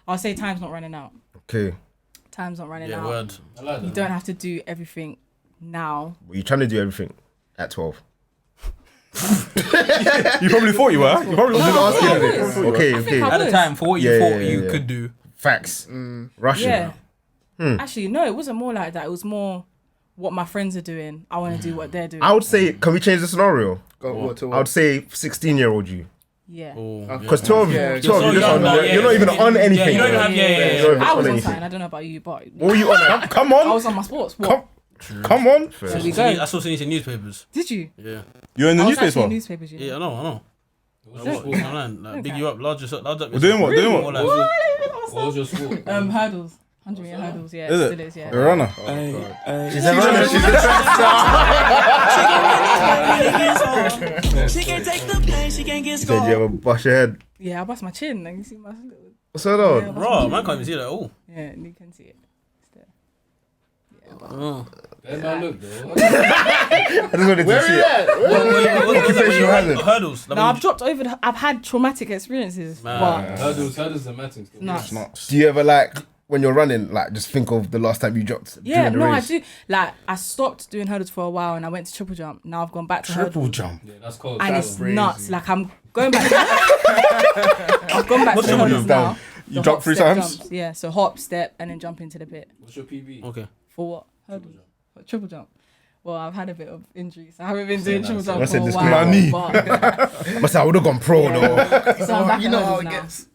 I'll say time's not running out. Okay. Time's not running out. Yeah, word. I like that. You don't have to do everything now. You're trying to do everything at 12. You probably thought you were. You probably I was was. asking I it. was. Okay, I think okay. I At the was. time, for what you Yeah, thought yeah, you yeah. could do. Facts. Russian. Yeah. Actually, no, it wasn't more like that. It was more what my friends are doing. I want to do what they're doing. I would say, can we change the scenario? Go, what to I what? would say 16-year-old you. Yeah. Because 12, Yeah. 12 You're so you're, just young on, now, you're not even on anything. Yeah, you don't even bro. have, You're not even I on was on anything. something. I don't know about you, but What were you on? Come I on. was on my sports. What? Come on. There we go. I saw some newspapers. Did you? Yeah. You're in the I was actually newspaper. in newspapers. Yeah, I know. What's Like, your what, sport? online, like, big you up, large up. We're doing what? Doing what? Like, What was your sport? Hurdles. 100 meter hurdles. Yeah, Is it? still is. Yeah. The runner. She's a runner. She's a She can take the pain, she can get Said you scored. ever bust your head. Yeah, I bust my chin. Like, you see my little. What's that on? Yeah, bro, man can't even see that at all. Yeah, you can see it. It's there. Oh. That man look, though. I just wanted to see it. Hurdles. No, I've dropped over. I've had traumatic experiences, Man. Hurdles the matching still. but Do you ever like, when you're running, like just think of the last time you dropped yeah, during the no, I race? do. Like, I stopped doing hurdles for a while, and I went to triple jump. Now I've gone back to Triple hurdles, jump. Yeah, that's cold. and That's it's crazy. nuts. Like, I'm going back. I've gone back to triple hurdles jump? now. You The jump hop, 3 step, times? jumps. Yeah, so hop, step, and then jump into the pit. What's your PB? Okay. For what? Hurdles. Triple jump. Well, I've had a bit of injuries. I haven't been doing triple jump That's for a a disclaimer. while. My knee. But, Must say I would have gone pro though. so I'm back You at know how hurdles it now. gets.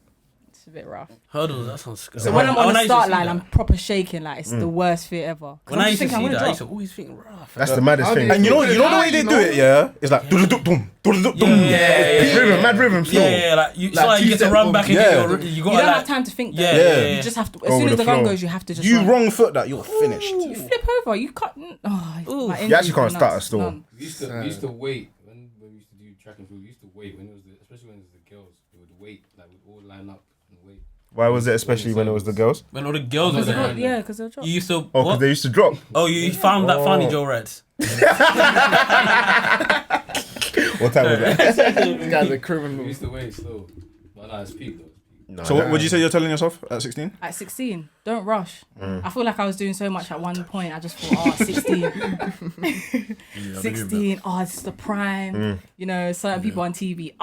It's a bit rough. Hurdles, that sounds scary. So when I'm on When I the used to start see line, that- I'm proper shaking. Like, it's the worst fear ever. 'Cause When I'm I just used to thinking, see I'm that, I gonna used to drop. always think rough. That's the maddest How do thing. you And you know the way they do it, yeah? It's like Mad rhythm flow. Yeah, like you, Like so like you get to two-step run back and yeah. get your, you You got don't like have time to think. Yeah, though. yeah, yeah. You just have to. As Go soon with as the the gun flow. goes, you have to just. You run. wrong foot that, you're finished. You flip over. You cut. Oh, my You actually can't injuries are start a nuts. store. None. We used to wait when we used to do track and field. We used to wait when it was especially when it was the girls. We would wait, like we'd all line up and wait. Why was it especially when it was the girls? when all the girls were Because there. Yeah, because they'll drop. You used to Oh, because what? they used to drop. Oh, you found that funny, Joe Reds. What time was it? This guy's a We criminal. used to wait still. But nah, it's peak though. It's peak. So what would you say you're telling yourself at 16? At 16, don't rush. I feel like I was doing so much at one point. I just thought, 16. 16, this is the prime. You know, certain people on TV,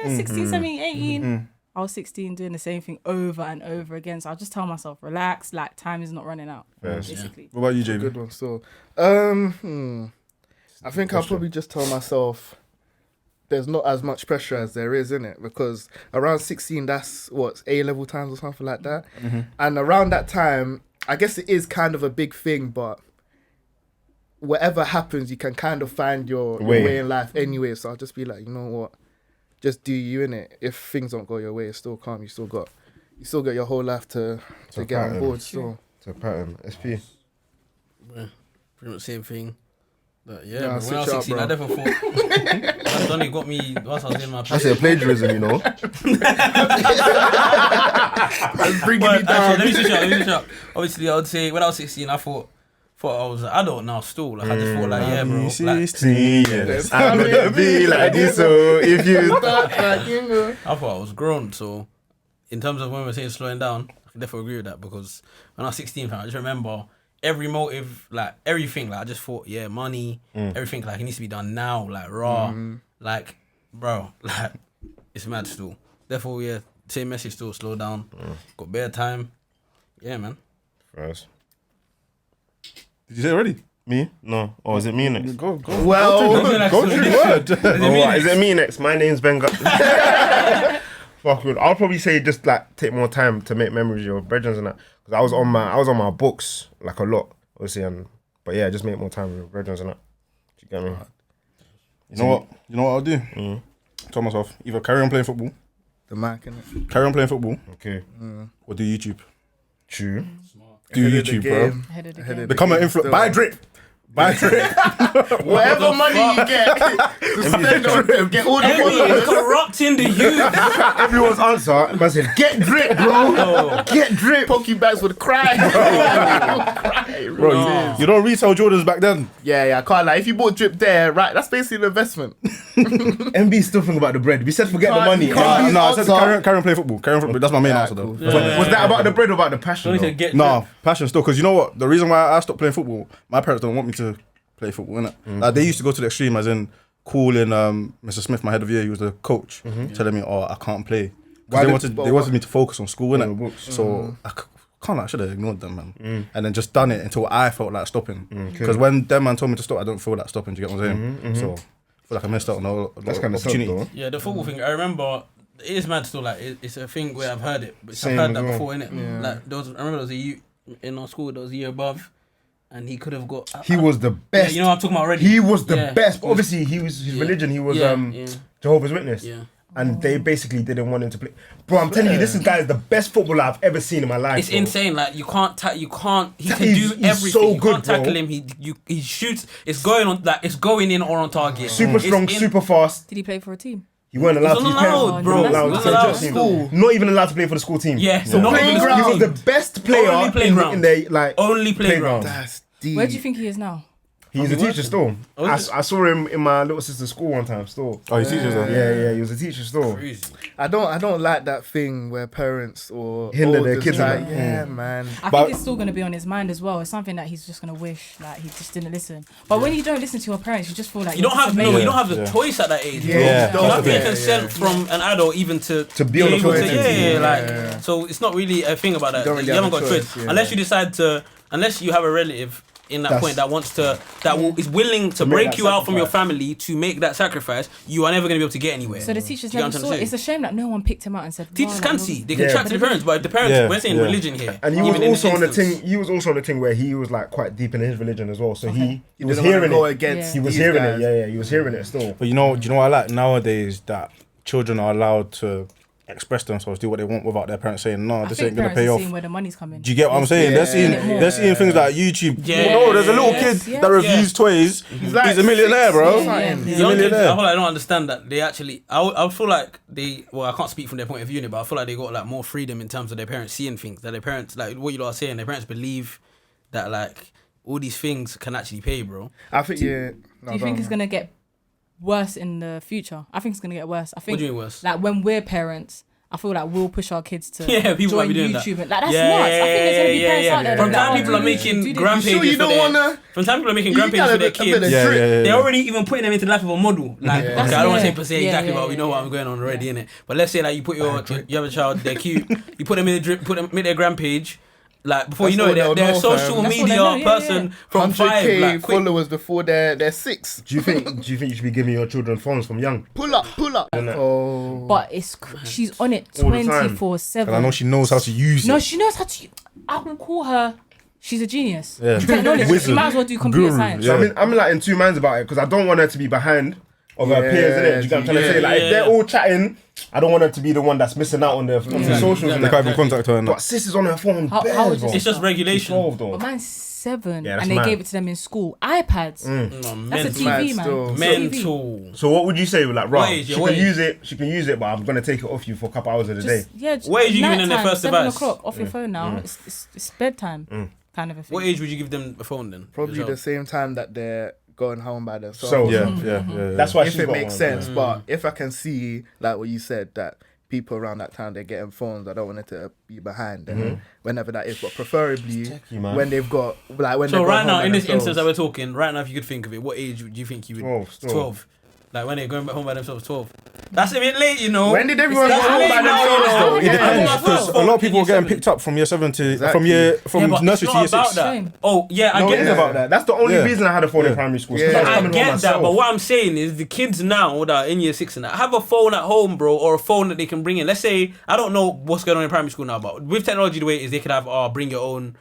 they're 16, 17, 18. I was 16 doing the same thing over and over again. So I just tell myself, relax, like time is not running out, basically. What about you, JB? Good one. So, I think I'll probably just tell myself there's not as much pressure as there is in it, because around 16, that's what, A-level times or something like that. And around that time, I guess it is kind of a big thing, but whatever happens, you can kind of find your way in life anyway. So I'll just be like, you know what? Just do you in it. If things don't go your way, it's still calm. You still got your whole life to get on pattern. board. So It's a pattern. SP. Yeah, pretty much same thing. But yeah, Nah, bro, when I was switch up, 16, I bro. never thought. That's only got me once I was in my. I say plagiarism, you know. bringing me But down. actually, let me switch up. Obviously, I would say when I was 16, I thought I was an adult now still. Like I just thought like, yeah, bro. Like, 16 years. I'm gonna be like this, so if you I thought I was grown. So in terms of when we're saying slowing down, I can definitely agree with that, because when I was 16, fam, I just remember every motive, like everything, like I just thought, yeah, money, everything, like it needs to be done now, like raw, like bro, like it's mad still. Therefore, yeah, same message still, slow down, got bare time, yeah, man. First. Did you say it already? Me? No. Or is it me next? Go. Well, Go through word. Is it me next? My name's Benga. Fuck good. I'll probably say just like take more time to make memories of your brethren and that. Because I was on my books like a lot, obviously, but yeah, just make more time with your brethren and that. Do you get me? You know what I'll do? Tell myself, either carry on playing football, the mic, innit? carry on playing football, Okay. or do YouTube. True. Do Ahead of the YouTube, bro. game. Ahead of the Ahead of game. the Become an game influencer. still. Buy drip. Whatever money you get, to spend on them, get all the Everyone's followers. corrupting the youth. Everyone's answer, man said, get drip, bro. Get drip. Poke bags would cry. Bro, you don't retail Jordans back then. Yeah, I can't lie. If you bought drip there, right, that's basically an investment. MB still think about the bread. We said forget the money. you can't. No, I said Answer. carry on play football. Carry on football. That's my main answer though. cool. Was that about the bread or about the passion? Don't though? need to get No, passion still. Because you know what? The reason why I stopped playing football, my parents don't want me to play football, innit? Like, they used to go to the extreme, as in calling Mr. Smith, my head of year, he was the coach, telling me, I can't play. Because they wanted me to focus on school, innit? books. So I should have ignored them, man. And then just done it until I felt like stopping. Because when them man told me to stop, I don't feel like stopping. Do you get what I'm saying? So I feel like I missed out on a That's kind of opportunity. though. Yeah, the football thing. I remember it is mad still. Like it's a thing where I've heard it, but Same I've heard as that well. before, innit? Like I remember there was a year in our school. There was a year above, and he could have got. He was the Yeah, best. you know what I'm talking about already. He was the Yeah. best. But obviously, his religion. He was Yeah. Jehovah's Witness. Yeah. And they basically didn't want him to play. Bro, I'm telling you, this guy is the best footballer I've ever seen in my life. It's bro. insane. Like you can't. He can He's do everything. so you good, can't tackle bro. him. He shoots. It's going on. Like it's going in or on target. Super It's strong, in- super fast. Did he play for a team? He weren't allowed He to. wasn't allowed, bro. He wasn't allowed He to wasn't play allowed. for the School. team. Not even allowed to play for the school team. Yeah. So not even He the was school the team. best player Only playground. in the like Only playground. That's deep. Where do you think he is now? He's a teacher still. Oh, I is it? saw him in my little sister's school one time still. Oh, he teaches though. Yeah, he was a teacher still. Crazy. I don't like that thing where parents or Hinder their elders kids like, in that. yeah, man. I But- think it's still going to be on his mind as well. It's something that he's just going to wish like he just didn't listen. But when you don't listen to your parents, you just feel like You don't have disobeying. you don't have the Yeah. choice at that age. Yeah, bro. Yeah. You have to get Yeah, consent from an adult even to be on the able to. phone. Yeah, Yeah. like so. It's not really a thing about that. don't You, really haven't have got a a choice, choice yeah. unless you decide to. Unless you have a relative in that That's- point that wants to is willing to make break that you out from your sacrifice. family to make that sacrifice. You are never going to be able to get anywhere. So the teachers Do you never get what I'm saw trying it. to It's say? a shame that no one picked him out and said. Teachers "Wow, can like, see. They can Yeah. chat to the parents, but the parents, Yeah, we're saying yeah. religion here. And he was even in also this on the instance. thing. He was also on the thing where he was like quite deep in his religion as well. So he You was didn't wanna hearing go it. against He was these hearing guys. it. Yeah, he was hearing it still. But do you know what I like nowadays, that children are allowed to express themselves, do what they want without their parents saying, no, I this think ain't gonna parents pay are off. seeing where the money's coming. Do you get what I'm saying? Yeah. They're seeing things like YouTube. Yeah. No, there's a little Yes, kid yes. that reviews toys. He's a millionaire, bro. Yeah. He's a Young kids, millionaire. I feel like I don't understand that they actually. I feel like they. Well, I can't speak from their point of view, but I feel like they got like more freedom in terms of their parents seeing things. That their parents, like what you lot are saying, their parents believe that like all these things can actually pay, bro. I think yeah. Do you think it's gonna get worse in the future? I think it's gonna get worse. I think What do you mean worse? like when we're parents, I feel like we'll push our kids to Yeah, people might join be doing that. YouTube and like that's nuts. I think there's gonna be parents out there. From that time are people are doing making YouTube, do this. grand Sure, pages you for don't their. wanna. From time people are making You grand pages gotta for their look a bit of kids. Yeah, drip. yeah, yeah. They're already even putting them into the life of a model. Like, Yeah. okay, I don't want to say Yeah. per se Yeah, exactly, yeah, but we know yeah. what I'm going on already, innit? But let's say like you put you have a child, they're cute, you put them in the drip, make their grand page. Like before That's you know all it, they'll they're a know, social fam. That's all media they know, yeah, person from 5. 100K Like quick. followers before they're 6. Do you think you should be giving your children phones from young? Pull up. Oh. But she's on it All the time. 24/7. And I know she knows how to use No, it. she knows how to. I will call her. She's a genius. Yeah. Technology. She Wizard. might as well do computer Guru, science. So yeah. I'm like in two minds about it because I don't want her to be behind of her Yeah, peers, innit? Do you get what I'm trying to say? Like yeah. if they're all chatting, I don't want her to be the one that's missing out on the socials. They And can't that. even contact her. And But sis is on her phone. How bare, old is bro. this? It's just She's regulation. 12 though. But mine's 7, Yeah, that's and they mad. gave it to them in school. iPads. No, That's a mental. TV, Mad man. still. It's a TV. Mental. So what would you say? Like, What right, age? she Yeah, can what age? use it. She can use it, but I'm gonna take it off you for a couple hours of the day. Just, yeah, just What age are you giving them their nighttime, first 7 device? o'clock off your phone now. It's bedtime kind of a thing. What age would you give them a phone then? Probably Yourself? the same time that they're going home by themselves. So yeah. that's why if she's it got makes one. sense. But if I can see, like what you said, that people around that time they're getting phones, I don't want it to be behind. And whenever that is, but preferably Techie, man. when they've got like when. So they've right gone now, home by in this themselves. instance that we're talking, right now, if you could think of it, what age would you think you would? 12 still. 12. Like when they're going back home by themselves, 12. That's a bit late, you know. When did everyone go That's home late by now, themselves? you know. though? It Yeah. depends Yeah. because a lot of people are getting picked up from year 7 to from Exactly. from but nursery it's to year not about 6. that. Shame. Oh yeah, I No, get it is that. about that. That's the only Yeah. reason I had a phone in primary school. 'cause Yeah. I was I coming home get that, myself. but what I'm saying is the kids now that are in year 6 and that have a phone at home, bro, or a phone that they can bring in. Let's say I don't know what's going on in primary school now, but with technology the way it is, they could have bring your own.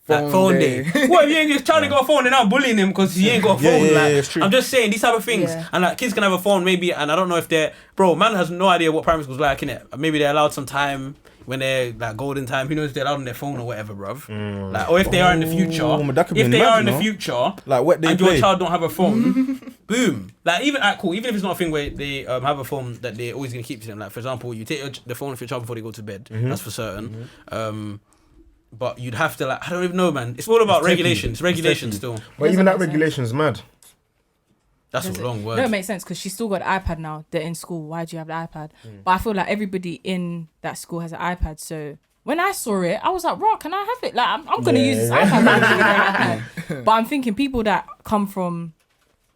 Like phone day. What if you ain't just trying to got a phone and now bullying him because he ain't got a Yeah, phone? yeah, like, yeah, it's true. I'm just saying these type of things, Yeah. and like kids can have a phone maybe, and I don't know if they're man has no idea what primary school's like, innit? Maybe they're allowed some time when they're like golden time. Who knows if they're allowed on their phone or whatever, bruv. Like, or if they are in the future. but that could be if in they the are in mag, the you know? future, Like what they and your play. child don't have a phone, boom. Like even cool, even if it's not a thing where they have a phone that they're always gonna keep to them. Like for example, you take the phone off your child before they go to bed. That's for certain. But you'd have to like I don't even know, man. It's all about It's techie. regulations. It's Regulations techie. still. But even Doesn't that make sense. regulation is mad. That's a long word. No, it makes sense because she's still got an iPad now. They're in school. Why do you have the iPad? But I feel like everybody in that school has an iPad. So when I saw it, I was like, "Raw, can I have it? Like, I'm gonna use this iPad." I'm gonna get an iPad. But I'm thinking people that come from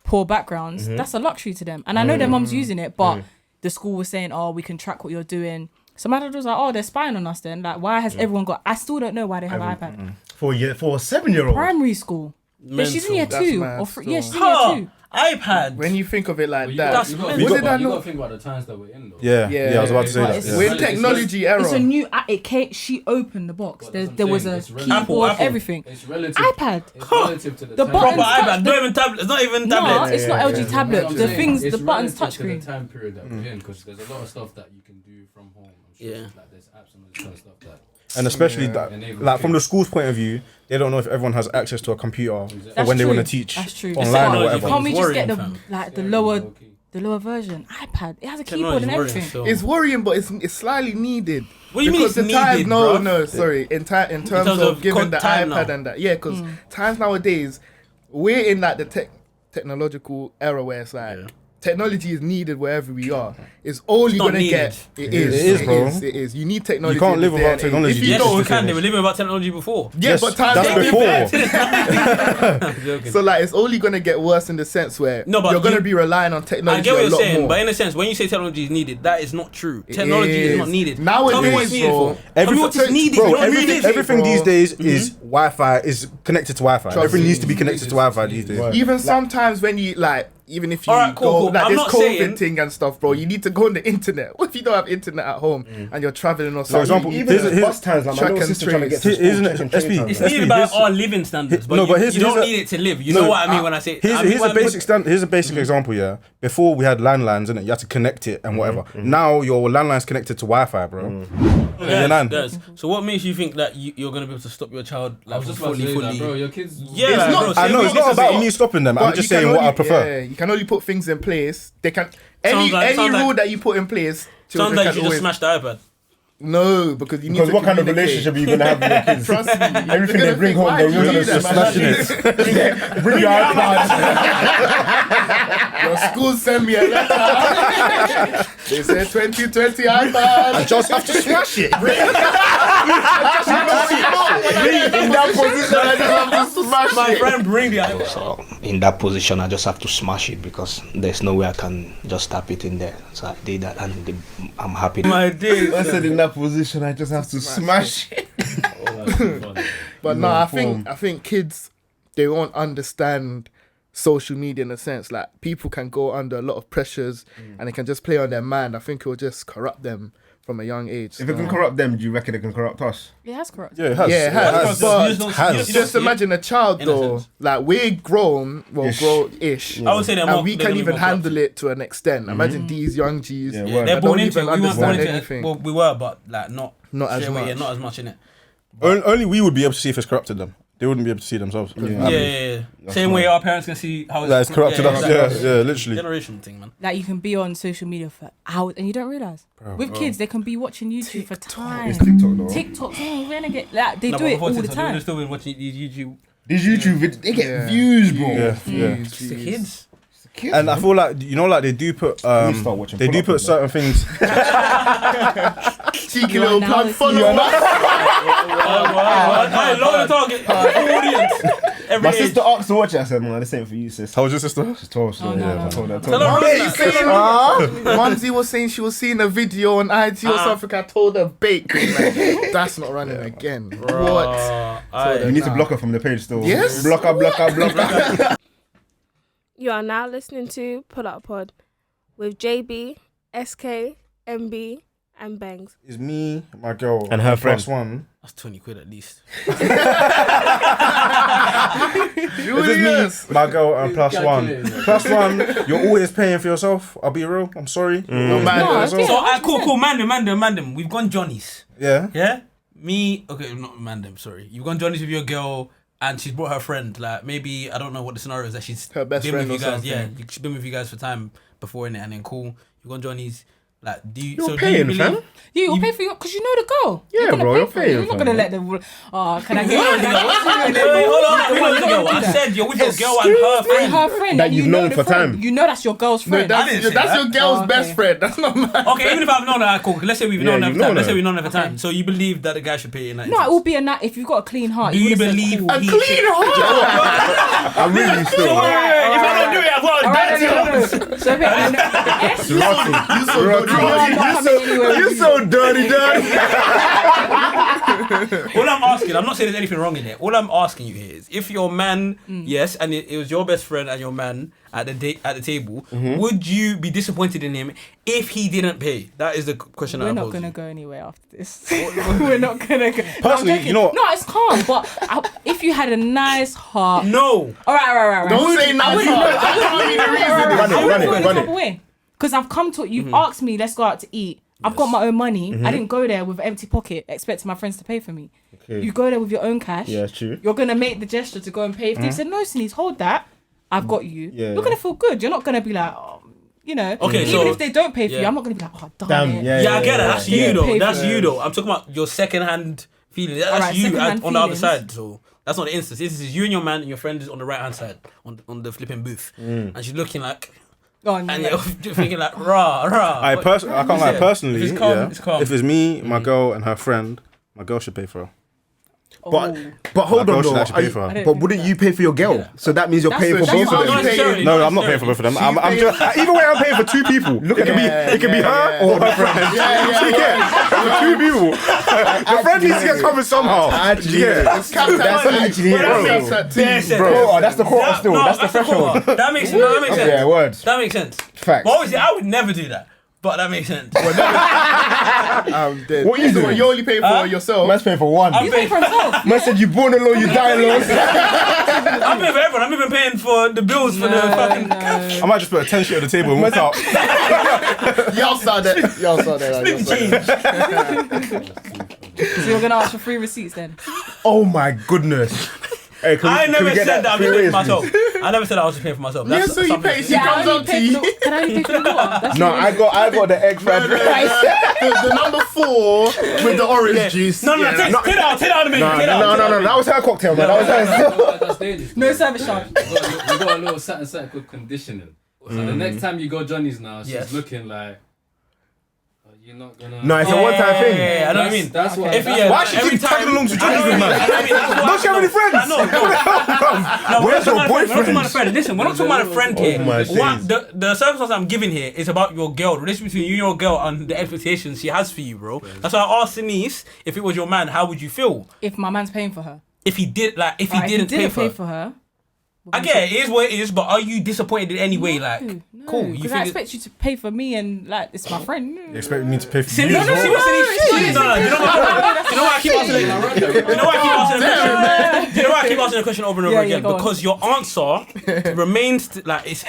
poor backgrounds, that's a luxury to them. And I know their mum's using it, but the school was saying, "Oh, we can track what you're doing." So my dad was like, "Oh, they're spying on us then. Like, why has everyone got?" I still don't know why they have an iPad. For a 7-year-old. Primary school. Yeah, she's in year That's 2 mad or 3. Yeah, she's in Huh. year 2. iPad. When you think of it like You that, That's got, mental. you Was it got, that you not- got to think about the times that we're in though. Yeah, Yeah, I was about to say but that. it's- Yeah. we're in technology era. It's a new. It came, she opened the box. But There, that's there what was I'm a saying, it's relative. keyboard, Apple. everything. It's relative. iPad. It's relative to the, The time. buttons Proper touch iPad. the- Not even tablet. It's not even No, tablet. it's not LG That's tablet. what I'm The saying. things, It's the buttons relative to touchscreen. the time period that we're in, because there's a lot of stuff that you can do from home. I'm sure. Yeah. Like there's apps and there's kind of stuff that. And especially that, Enable like from the kids. school's point of view, they don't know if everyone has access to a computer or That's when they true. want to teach That's true. online or Technology whatever. Can't we It's just get the worrying, fam. the Yeah, lower low-key. the lower version iPad? It has a keyboard Technology's and worrying everything. still. It's worrying, but it's slightly needed. What do you mean Because it's the time, needed, no, bruv? no, sorry. In terms of giving the time iPad now. and that, yeah, because times nowadays we're in like the technological era where it's like technology is needed wherever we are. It's only not gonna get needed. it is. It is, bro. It is. You need technology. You can't in live this day without and age. technology. If you Yes, don't, we can. They were living about technology before. yeah, Yes, but times that's don't get before. better. Joking. So like, it's only gonna get worse in the sense where No, but you're gonna you- be relying on I technology get what a you're lot saying, more. but in a sense, when you say technology is needed, that is not true. Technology is not needed. Nowadays, Tell me what it's needed bro, for. Tell me what it's needed. Bro, You know what everything, it is? everything bro. these days is Wi-Fi, is connected to Wi-Fi. Trust Everything me. needs to be connected to Wi-Fi these days. Right. Even sometimes when you like, even if you Alright, cool, go cool. like I'm this not COVID saying- thing and stuff, bro, you need to go on the internet. What if you don't have internet at home and you're traveling or something? example, You- Even Here's- at bus times, like my track little and sister trying to get trace. to school, Isn't it- check and trace SP? times. It's Let's needed be- by here's- our living standards, but No, but you here's- don't here's a- need it to live. You No, know what I mean when I say. Here's, I mean, here's what a I mean- basic basic example, yeah. Before we had landlines, innit? You had to connect it and whatever. Now your landline's connected to Wi-Fi, bro. Yes, nan. yes. So what makes you think that you're gonna be able to stop your child I like was just about to say that, bro. Your kids. Yeah, It's like, not- bro, I I know it's same not thing. about me stopping them. I'm But just you can saying what I only- prefer. Yeah, you can only put things in place. They can Sounds like- any sounds like- rule that you put in place. Sounds children like can you just always- smashed the iPad. No, because you need Because to what kind of communicate. relationship are you going to have with your kids? Trust me. Everything they bring home, they're Why going do to that, smash man? it. Bring your iPad. Your school send me a letter. They said 2020 iPad. I just have to smash it. In that position, I just have to smash My it. friend, bring the iPad. So in that position, I just have to smash it because there's no way I can just tap it in there. So I did that, and I'm happy. My day. I said in that position, I just have to smash it. But no, I think kids, they won't understand social media in a sense. Like, people can go under a lot of pressures and they can just play on their mind. I think it will just corrupt them from a young age. If it can corrupt them, do you reckon it can corrupt us? It has correct. Yeah, it has. Yeah, it has. You But just don't- has. you don't just see it. imagine a child In a though, sense. like, we're grown, well, Ish. grown-ish. I would say they're more. And we they're can gonna be even more handle corrupt. it to an extent. Imagine these young G's. Yeah, Yeah, word. they're I born don't into it. even We weren't born understand into it. anything. Well, we were, but like not Not as straight away, much. Yeah, not as much in it. Only we would be able to see if it's corrupted them. They wouldn't be able to see themselves. Yeah. Same way our parents can see how That it's corrupted us. exactly. Yeah, literally. Generational thing, man. Like, you can be on social media for hours and you don't realize. With kids, they can be watching YouTube for time. It's TikTok, though. TikTok, oh, renegade. Like, they No, do but it before all the TikTok, they would time. still been watching these YouTube. These YouTube videos, they get Yeah. views, bro. Yeah, yeah. It's the kids. And I feel like, you know, like they do put need to start watching they do pull-up put certain things. Cheeky You are little now plug, listening- follow us. Hey, lower the target. Audience. Every My age. sister asked to watch it. I said, man, this ain't for you, sis. How was your sister? She's 12, so Oh, no, yeah, no, I told her. I Tell told her her. run that. Mumsy was saying she was seeing a video on IG or something. I told her bake. Like, that's not running again. What? You need to block her from the page still. Yes? Block her. You are now listening to Pull Up Pod with JB, SK, MB, and Bangs. It's me, my girl, And her plus friend. one. That's 20 quid at least. Julius. My girl and plus one. Calculated. Plus one, you're always paying for yourself. I'll be real. I'm sorry. No, man. No, So- yeah, So, cool. Mandem. We've gone Johnny's. Yeah. Yeah? Me, okay, not Mandem, sorry. You've gone Johnny's with your girl and she's brought her friend. Like, maybe, I don't know what the scenario is, that she's Her best been friend with you or guys. Yeah, something. she's been with you guys for time before, innit? And then cool. You've gone Johnny's. Like, do you? You're so paying, do you believe? fam. You'll pay for your, because you know the girl. Yeah, gonna bro, pay you're for it. paying, You're not fam. gonna let them. Oh, can I Wait, get hold on. I said you're with your girl and her friend. and her friend That and you've you know known the for friend. time. You know that's your girl's No, friend. I didn't say that's that. your girl's Oh, best okay. friend. That's not mine. Okay, even if I've known her, cool. Let's say we've known her you've for time. known Let's say her. we've known her for time. So you believe that the guy should pay in that No, it instance? will be a night if you've got a clean heart. Do you would've said, believe cool. he Clean should? heart. I really still. If I don't do it, I've got a Alright, dirty no. So I know. You're so dirty. All I'm asking, I'm not saying there's anything wrong in it. All I'm asking you here is, if your man, yes, and it was your best friend and your man at the table, would you be disappointed in him if he didn't pay? That is the question We're I not pose. gonna go anywhere after this. We're not gonna go. Personally, No, you know what? No, it's calm. But if you had a nice heart. No. All right. Don't say nice heart. That can't be the reason. Run it. Because I've come to you've asked me, let's go out to eat. I've got my own money. I didn't go there with an empty pocket expecting my friends to pay for me. Okay. You go there with your own cash. Yeah, it's true. You're gonna make the gesture to go and pay. If they said no, Sneeze, hold that. I've got you. Yeah. You're gonna feel good. You're not gonna be like, oh, you know. Okay, even so- if they don't pay for you, yeah. I'm not gonna be like, oh, Damn, it. yeah. Yeah, I get it. That's you Pay though. for That's it. you though. I'm talking about your second-hand feeling. That's Alright, you second-hand on the other feelings. side. So that's not the instance. This is you and your man, and your friend is on the right-hand side on the flipping booth, and she's looking like, Oh, no. and you're just thinking like, rah. I can't lie. Personally, If it's calm, yeah, it's calm. if it's me, my girl, and her friend, my girl should pay for her. But hold My girl on should though. actually pay for her. But wouldn't you pay for your girl? So that means you're That's paying for the- both that's of what them. I'm necessarily. No, I'm not paying for both of them. I'm just, either way, I'm paying for two people. Look, it can be her or her friend. For two people. The friend needs to get covered somehow. Actually, It's capped that's at actually two. it, That's bro. at two. Bro, that's the quarter still. No, That's the the threshold. quarter. That makes sense. Yeah, words. That makes sense. Facts. But obviously, I would never do that. But that makes sense. I'm dead. What you So doing? you only pay for yourself. Man's paying for one. I'm paying for Man said you born alone, you die alone. I'm paying for everyone. I'm even paying for the bills for the fucking. I might just put a 10 shit on the table and walk out. Y'all saw that. Y'all saw that. Y'all saw that. So you're gonna ask for free receipts then? Oh my goodness. Hey, I can we never get said that I'm just paying for free myself. raise, I never said I was just paying for myself. Yeah, That's so you something- pay. She comes up to you. Can I only pay for the water? That's please? No, I got the egg fried rice. The number 4 with the orange juice. No, Yeah, take it out the menu. No, that was her cocktail, man. That was her. That's dangerous. No service charge. We got a little something called conditioning. So the next time you go Johnny's now, she's Yes. looking like, you're not gonna. No, it's a one-time thing. Yeah, I know what I mean. That's what. If that's yeah, Why she every keep tagging time- along to I Johnny's know with, what I man? mean, that's what Don't you have any friends? I know. No, Where's your We're not talking about a boyfriend? friend. Listen, we're not talking about a friend here. Oh my What days. the circumstance I'm giving here is about your girl, the relationship between you and your girl, and the expectations she has for you, bro. That's why I asked Denise, if it was your man, how would you feel If my man's paying for her. if he did, like, if he Alright, didn't pay for her? for her. I get it, it is what it is, but are you disappointed in any way? Like, cool, you Because I think expect you to pay for me and like it's my friend. You expect me to pay for See, you no, as no, see well? what's in no, you know why I keep asking it? You know why I keep asking the question? You know why I keep asking the question over and over Yeah, again? go on. Because your answer remains like it's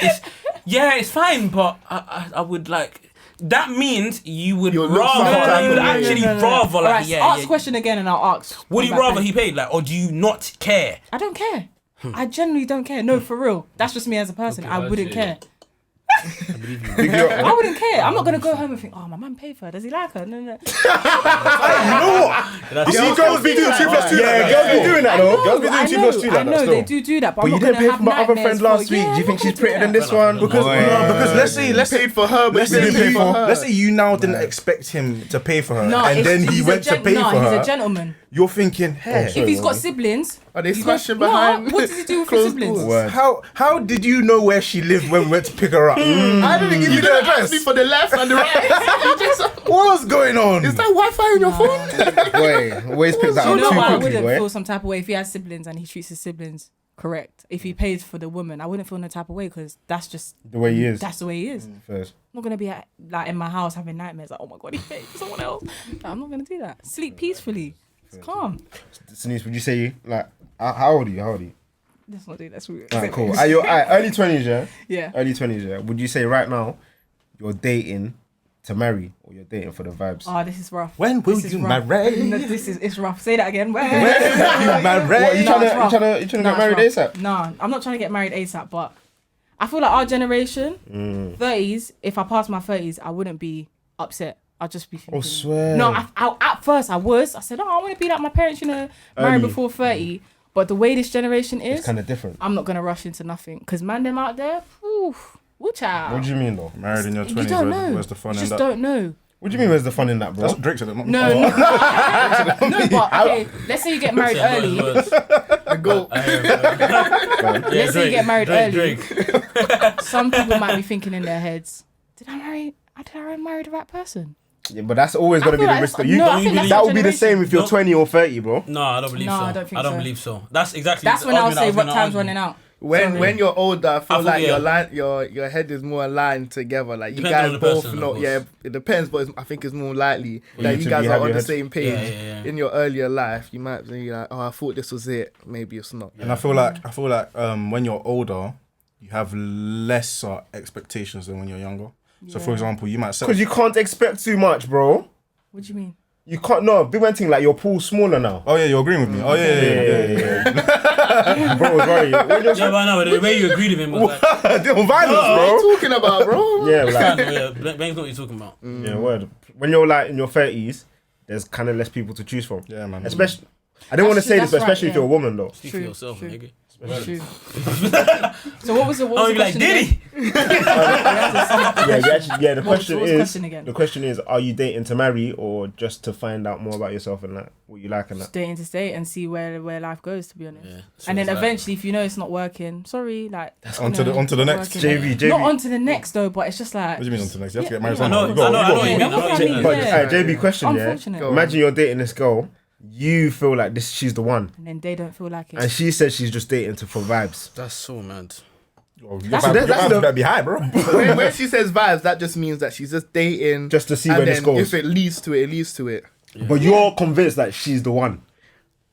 it's fine, but I would like that means you would You'll look rather sometime you would no, no, actually rather like Alright, yeah. ask question again and I'll ask. Would you Come back rather then. he paid like, or do you not care? I don't care. I genuinely don't care. No, for real. That's just me as a person. I wouldn't care. I wouldn't care. I'm not gonna go home and think, oh, my man paid for her. Does he like her? No. You know what? You see girls be doing 2 plus 2. Yeah, girls be doing that though. Girls be doing 2 plus 2 like I know that they still. do that, but, But I'm you not didn't gonna pay have for my other friend nightmares last for- week. Yeah, Do you think I'm she's not prettier gonna than do this that. one? Because let's paid for her, but say he didn't pay for her. let's say you now didn't expect him to pay for her, No, and then he he's went to pay for he's a her. gentleman. You're thinking, hey, If he's got siblings, Are they he's got- smashing No, behind? what does he do with his closed siblings? doors? Word. how did you know where she lived when we went to pick her up? I didn't give you the didn't address. ask Me for the left and the right. You just- What's going on? Is that Wi-Fi on your phone? Wait, always pick that You up know too what? I quickly, wouldn't boy. feel some type of way if he has siblings and he treats his siblings correct. If he pays for the woman, I wouldn't feel no type of way because that's just The way he is. that's the way he is. First. I'm not gonna be like in my house having nightmares like, oh my god, he paid for someone else. No, I'm not gonna do that. Sleep peacefully. It's calm. Denise, would you say you like how old are you? How old are you? Let's not do that. That's weird. Alright, cool. Are you early 20s, yeah? Yeah. Early 20s, yeah. Would you say right now you're dating to marry or you're dating for the vibes? Oh, this is rough. When will This is you rough. marry? No, it's rough. Say that again. When will you marry? What, you No, trying it's to rough. get No, married it's rough. ASAP? No, I'm not trying to get married ASAP, but I feel like our generation, 30s, if I pass my 30s, I wouldn't be upset. I'll just be thinking. Oh, swear. No, at first I said, I want to be like my parents, married Early. before 30. But the way this generation is, It's kind of different. I'm not gonna rush into nothing. Because Mandem out there, watch out. What do you mean though? Married in your You 20s, don't know. where's the fun You in just that? don't know. What do you mean? Where's the fun in that, bro? That's what Drake said, not me. No, no, but okay. Let's say you get married early. Let's say you get married early. Some people might be thinking in their heads, did I marry the right person? Yeah, but that's always gonna be the risk. That would be the same if you're 20 or 30, bro. No, I don't believe so. I don't think so. believe so. That's exactly. That's the when I'll argument say was what gonna time's argue. running out. When you're older, I feel like yeah. your head is more aligned together. Like you Depends on guys the both person, of know. course. Yeah, it depends, but I think it's more likely that you you to guys be are have on your the head- same page. Yeah. In your earlier life, you might be like, oh, I thought this was it. Maybe it's not. And I feel like when you're older, you have lesser expectations than when you're younger. So for example, you might set Because you can't expect too much, bro. What do you mean? You can't. No, big one thing like your pool's smaller now. Oh yeah, you're agreeing with me. Oh yeah. Bro, sorry. When you're Yeah, but no, but the way you agreed with him was like, violence, What are bro. you talking about, bro? Yeah, like Ben's not what you're talking about. yeah, word. When you're like in your 30s, there's kind of less people to choose from. Yeah, man. Especially, I don't want to That's say true, this, but that's right, especially if you're a woman though. Speak for yourself, true. nigga. It's true. So what was the Oh, you like question Diddy? Yeah, the What was question the is, question again? the question is, are you dating to marry or just to find out more about yourself and like what you like and that? Stay to stay and see where life goes, to be honest. Yeah, And then it's like- eventually, if you know it's not working, sorry, like On to the next. JB. Not onto the next though, but it's just like. What do you mean on to the next? You have to get married Yeah, I know, somehow. I know what you mean. I know what you mean. But Yeah. JB, question, yeah. Unfortunate. Imagine you're dating this girl, you feel like she's the one, And then they don't feel like it. and she says she's just dating for vibes. That's so mad. Your That's- vibes that's the- better be high, bro. when she says vibes, that just means that she's just dating, Just to see and where this then goes. if it leads to it, it leads to it. But you're convinced that she's the one.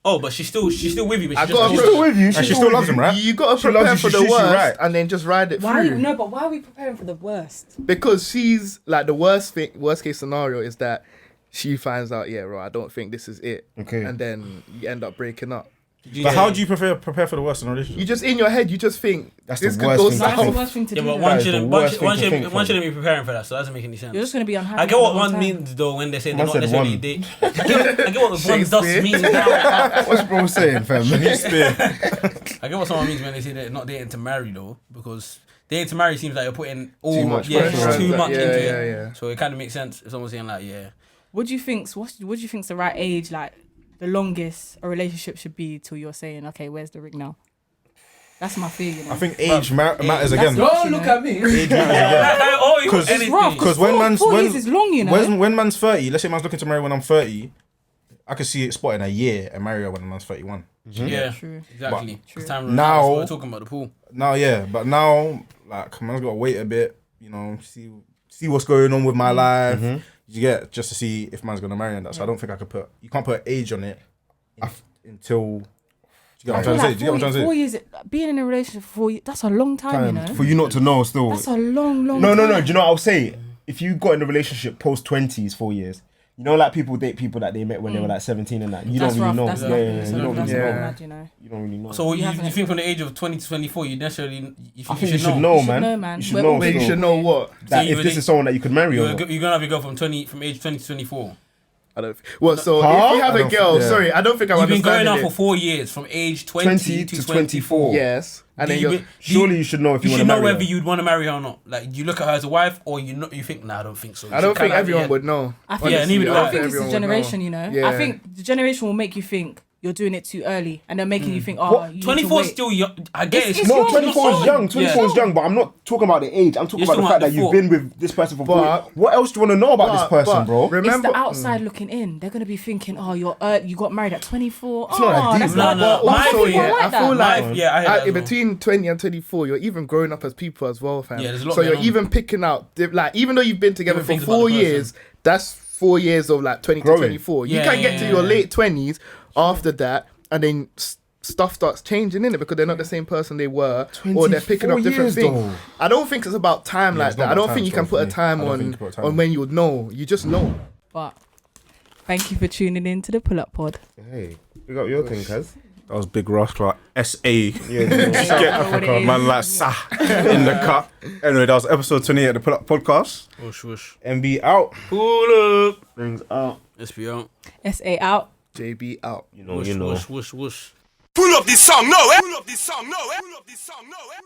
Oh, but she's still with you. But I she got just a She's still with you. And she still loves him, right? You gotta She loves prepare you, for she the treats you worst right. and then just ride it why? through. No, but why are we preparing for the worst? Because she's like the worst case scenario is that she finds out, yeah, bro, I don't think this is it. Okay. And then you end up breaking up. But how do you prepare for the worst in a relationship? You just in your head, you just think That's this the could worst go thing to That's the south. worst thing to Yeah, do. but though. one is the shouldn't worst thing to think, one fam. shouldn't be preparing for that, so that doesn't make any sense. You're just gonna be unhappy. I get what the whole one time. means though when they say they're Man not said necessarily one. date. I get what the one does Shakespeare. mean. What's bro saying, fam? I get what someone means when they say they're not dating to marry though, because dating to marry seems like you're putting all Too much yeah, pressure on too it. much Yeah, into yeah, it. yeah. So it kind of makes sense if someone's saying like, yeah, What do you think's the right age? Like the longest a relationship should be till you're saying, okay, where's the ring now? That's my fear, you know. I think age matters That's again. not- Don't look at me. Age matters again. oh, Because- anything. rough, Because when man's 4 years is long, you know. when man's 30, let's say man's looking to marry when I'm 30, I could see it spot in a year and marry her when man's 31. Yeah, True. exactly. True. It's time Now- we're talking about the pool. Now, yeah, but now, like, man's got to wait a bit, you know, see what's going on with my life. You get just to see if man's gonna marry and that. So I don't think I could you can't put age on it until. Do you get what I'm trying to say? Do you get what I'm trying to 4 say? years, being in a relationship for 4 years, that's a long time, you know. For you not to know still. That's a long No. time. Do you know what I'll say? If you got in a relationship post 20s, 4 years, you know, like people date people that they met when they were like 17 and that. You That's don't really rough. know. That's Yeah, rough. yeah, That's you don't rough. really That's know. mad, you know. You don't really know. So you haven't- think from the age of 20 to 24, you necessarily you I think think you should know. know, You should man. know, man. You should Wait, know. wait, Wait, you still. should know what? That So you if this is someone that you could marry or not. You're gonna have to go from 20 from age 20 to 24. I don't. Well, so Huh? if you have I a don't girl, think- yeah. sorry, I don't think I'm You've been going understanding out for 4 years, from age 20 to 24. Yes, and then you're. Surely you should know if you You want to should know marry whether her. you'd want to marry her or not. Like, you look at her as a wife, or you think, nah, I don't think so. You I don't should think kinda- everyone yeah. would know. I think, Yeah, neither do I. I think it's the Everyone would know. generation, you know. Yeah. I think the generation will make you think you're doing it too early, and they're making you think, oh, What? you need to 24 is wait. still young. I get It's it. No, young, 24 is it's young. young. 24 is young, but I'm not talking about the age. I'm talking You're about the talking fact about that the you've thought. been with this person for 4 years. But- What else do you want to know about this person, but bro? It's remember, the outside looking in. They're gonna be thinking, oh, you got married at 24. It's not that Oh, deep, that's man. not. No, But my some thought, people yeah, are like I that. feel like I hear that as well. between 20 and 24, you're even growing up as people as well, fam. Yeah, there's a lot so you're going on. even picking out, like, even though you've been together Different for things about 4 the person. years, that's 4 years of like 20 Growing. to 24. You Yeah, can yeah, get to yeah, your yeah. late 20s after that, and then stuff starts changing in it because they're not the same person they were, or they're picking up 24 different years, things. though. I don't think it's about time Yeah, like it's not that. I about don't time, think you can so put a for me, time I don't on think you put a time on on. when you would know. You just know. But thank you for tuning in to the Pull Up Pod. Hey, you got your thing, cuz. That was Big Ross Clark. S.A. Yeah, Africa. Man like Sa in the cut. Anyway, that was episode 28 of the Pull Up Podcast. Whoosh, whoosh. MB out. Pull up. Things out. SP out. SA out. JB out. You know, Whoosh, you know. whoosh, whoosh, whoosh. Pull up this song, no, eh? Pull up this song, no, eh? Pull up this song, no, eh?